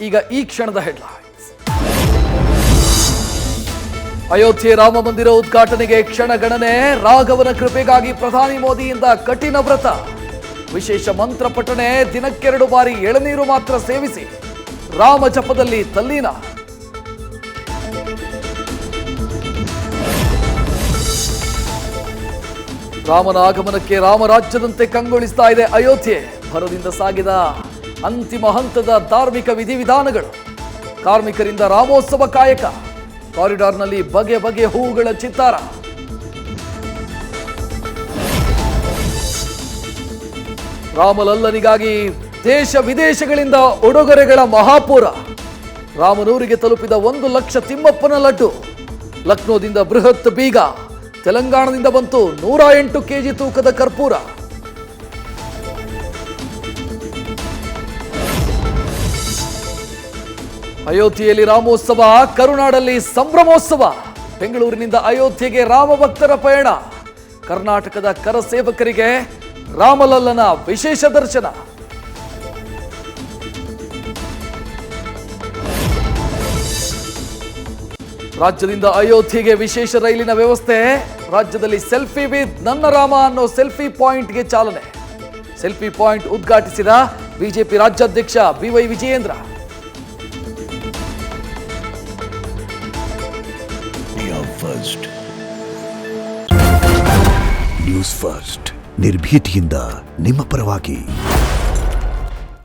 ಈಗ ಈ ಕ್ಷಣದ ಹೆಡ್ಲೈನ್ಸ್. ಅಯೋಧ್ಯೆ ರಾಮ ಮಂದಿರ ಉದ್ಘಾಟನೆಗೆ ಕ್ಷಣಗಣನೆ. ರಾಘವನ ಕೃಪೆಗಾಗಿ ಪ್ರಧಾನಿ ಮೋದಿಯಿಂದ ಕಠಿಣ ವ್ರತ. ವಿಶೇಷ ಮಂತ್ರ ಪಠಣೆ. ದಿನಕ್ಕೆರಡು ಬಾರಿ ಎಳನೀರು ಮಾತ್ರ ಸೇವಿಸಿ ರಾಮ ಜಪದಲ್ಲಿ ತಲ್ಲೀನ. ರಾಮನ ಆಗಮನಕ್ಕೆ ರಾಮರಾಜ್ಯದಂತೆ ಕಂಗೊಳಿಸ್ತಾ ಇದೆ ಅಯೋಧ್ಯೆ. ಭರದಿಂದ ಸಾಗಿದ ಅಂತಿಮ ಹಂತದ ಧಾರ್ಮಿಕ ವಿಧಿವಿಧಾನಗಳು. ಕಾರ್ಮಿಕರಿಂದ ರಾಮೋತ್ಸವ ಕಾಯಕ. ಕಾರಿಡಾರ್ನಲ್ಲಿ ಬಗೆ ಬಗೆ ಹೂವುಗಳ ಚಿತ್ತಾರ. ರಾಮಲಲ್ಲನಿಗಾಗಿ ದೇಶ ವಿದೇಶಗಳಿಂದ ಉಡುಗೊರೆಗಳ ಮಹಾಪೂರ. ರಾಮನೂರಿಗೆ ತಲುಪಿದ 1 ಲಕ್ಷ ತಿಮ್ಮಪ್ಪನ ಲಡ್ಡು. ಲಕ್ನೋದಿಂದ ಬೃಹತ್ ಬೀಗ. ತೆಲಂಗಾಣದಿಂದ ಬಂತು 108 ಕೆಜಿ ತೂಕದ ಕರ್ಪೂರ. ಅಯೋಧ್ಯೆಯಲ್ಲಿ ರಾಮೋತ್ಸವ, ಕರುನಾಡಲ್ಲಿ ಸಂಭ್ರಮೋತ್ಸವ. ಬೆಂಗಳೂರಿನಿಂದ ಅಯೋಧ್ಯೆಗೆ ರಾಮ ಭಕ್ತರ ಪಯಣ. ಕರ್ನಾಟಕದ ಕರಸೇವಕರಿಗೆ ರಾಮಲಲ್ಲನ ವಿಶೇಷ ದರ್ಶನ. ರಾಜ್ಯದಿಂದ ಅಯೋಧ್ಯೆಗೆ ವಿಶೇಷ ರೈಲಿನ ವ್ಯವಸ್ಥೆ. ರಾಜ್ಯದಲ್ಲಿ ಸೆಲ್ಫಿ ವಿತ್ ನನ್ನ ರಾಮ ಅನ್ನೋ ಸೆಲ್ಫಿ ಪಾಯಿಂಟ್ಗೆ ಚಾಲನೆ. ಸೆಲ್ಫಿ ಪಾಯಿಂಟ್ ಉದ್ಘಾಟಿಸಿದ ಬಿಜೆಪಿ ರಾಜ್ಯಾಧ್ಯಕ್ಷ ಬಿವೈ ವಿಜಯೇಂದ್ರ. ನ್ಯೂಸ್ ಫಸ್ಟ್ ನಿರ್ಭೀತಿಯಿಂದ ನಿಮ್ಮ ಪರವಾಗಿ.